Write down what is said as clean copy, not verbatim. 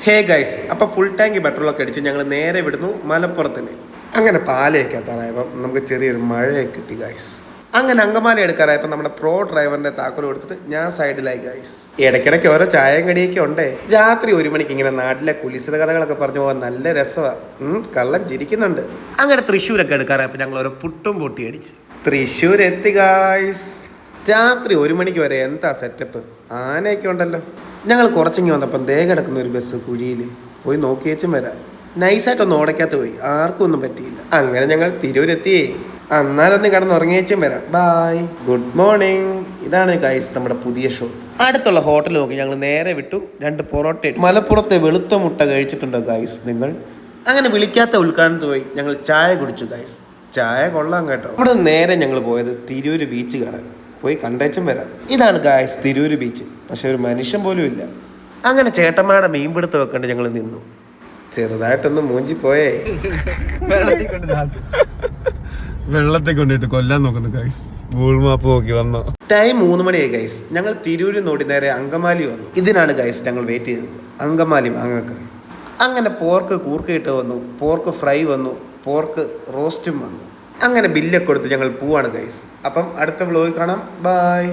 Hey guys, അപ്പോൾ full tank പെട്രോളൊക്കെ അടിച്ച് ഞങ്ങൾ നേരെ വിടുന്നു മലപ്പുറത്തിന്. അങ്ങനെ പാലയൊക്കെ എത്താറായപ്പം നമുക്ക് ചെറിയൊരു മഴയൊക്കെ കിട്ടി ഗൈസ്. അങ്ങനെ അങ്കമാലി എടുക്കാറായപ്പോൾ നമ്മുടെ പ്രോ ഡ്രൈവറിൻ്റെ താക്കോൽ കൊടുത്തിട്ട് ഞാൻ സൈഡിലായി ഗൈസ്. ഇടയ്ക്കിടയ്ക്ക് ഓരോ ചായയും കടിയൊക്കെ ഉണ്ടേ. രാത്രി 1 മണിക്ക് ഇങ്ങനെ നാട്ടിലെ കുലിസിത കഥകളൊക്കെ പറഞ്ഞു പോകാൻ നല്ല രസമാണ്. കള്ളൻ ചിരിക്കുന്നുണ്ട്. അങ്ങനെ തൃശ്ശൂരൊക്കെ എടുക്കാറായപ്പോൾ ഞങ്ങൾ ഓരോ പുട്ടും പൊട്ടി അടിച്ച് തൃശ്ശൂർ എത്തി ഗൈസ്. രാത്രി 1 മണിക്ക് വരെ എന്താ സെറ്റപ്പ്. ആനയൊക്കെ ഉണ്ടല്ലോ. ഞങ്ങൾ കുറച്ചിങ്ങി വന്നപ്പം ദേ കിടക്കുന്ന ഒരു ബസ് കുഴിയിൽ പോയി നോക്കിയേച്ചും വരാം. നൈസായിട്ടൊന്ന് ഓടയ്ക്കാത്ത പോയി, ആർക്കും ഒന്നും പറ്റിയില്ല. അങ്ങനെ ഞങ്ങൾ തിരൂരെത്തിയേ. അന്നാലൊന്ന് കിടന്നുറങ്ങിയേച്ചും വരാം. Bye, good morning. ഇതാണ് ഗൈസ് നമ്മുടെ പുതിയ ഷോ. അടുത്തുള്ള ഹോട്ടൽ നോക്കി ഞങ്ങൾ നേരെ വിട്ടു. 2 പൊറോട്ട. മലപ്പുറത്തെ വെളുത്ത മുട്ട കഴിച്ചിട്ടുണ്ടോ ഗൈസ് നിങ്ങൾ? അങ്ങനെ വിളിക്കാത്ത ഉദ്ഘാടനത്ത് പോയി ഞങ്ങൾ ചായ കുടിച്ചു ഗൈസ്. ചായ കൊള്ളാം കേട്ടോ. അവിടെ നേരെ ഞങ്ങൾ പോയത് തിരൂര് ബീച്ച് കാണാൻ. പോയി കണ്ടേച്ചും വരാം. ഇതാണ് ഗായ്സ് തിരൂര് ബീച്ച്. പക്ഷെ ഒരു മനുഷ്യൻ പോലും ഇല്ല. അങ്ങനെ ചേട്ടന്മാരുടെ മീൻപിടുത്തം വെക്കണ്ട് ഞങ്ങൾ നിന്നു. ചെറുതായിട്ടൊന്ന് മൂഞ്ചി പോയേ. വെള്ളത്തെ കൊണ്ടിട്ട് കൊല്ലാൻ നോക്കുന്നു ഗൈസ്. ഗൂഗിൾ മാപ്പ് നോക്കി വന്നോ. ടൈം 3 മണിയായി ഗൈസ്. ഞങ്ങൾ തിരൂരിൽ നോടി നേരെ അങ്കമാലി വന്നു. ഇതിനാണ് ഗൈസ് ഞങ്ങൾ വെയിറ്റ് ചെയ്തത്. അങ്കമാലി മാങ്ങക്കറി. അങ്ങനെ പോർക്ക് കൂർക്കയിട്ട് വന്നു, പോർക്ക് ഫ്രൈ വന്നു, പോർക്ക് റോസ്റ്റും വന്നു. അങ്ങനെ ബില്ലൊക്കെ കൊടുത്ത് ഞങ്ങൾ പോവാണ് ഗൈസ്. അപ്പം അടുത്ത വ്ലോഗ് കാണാം. ബൈ.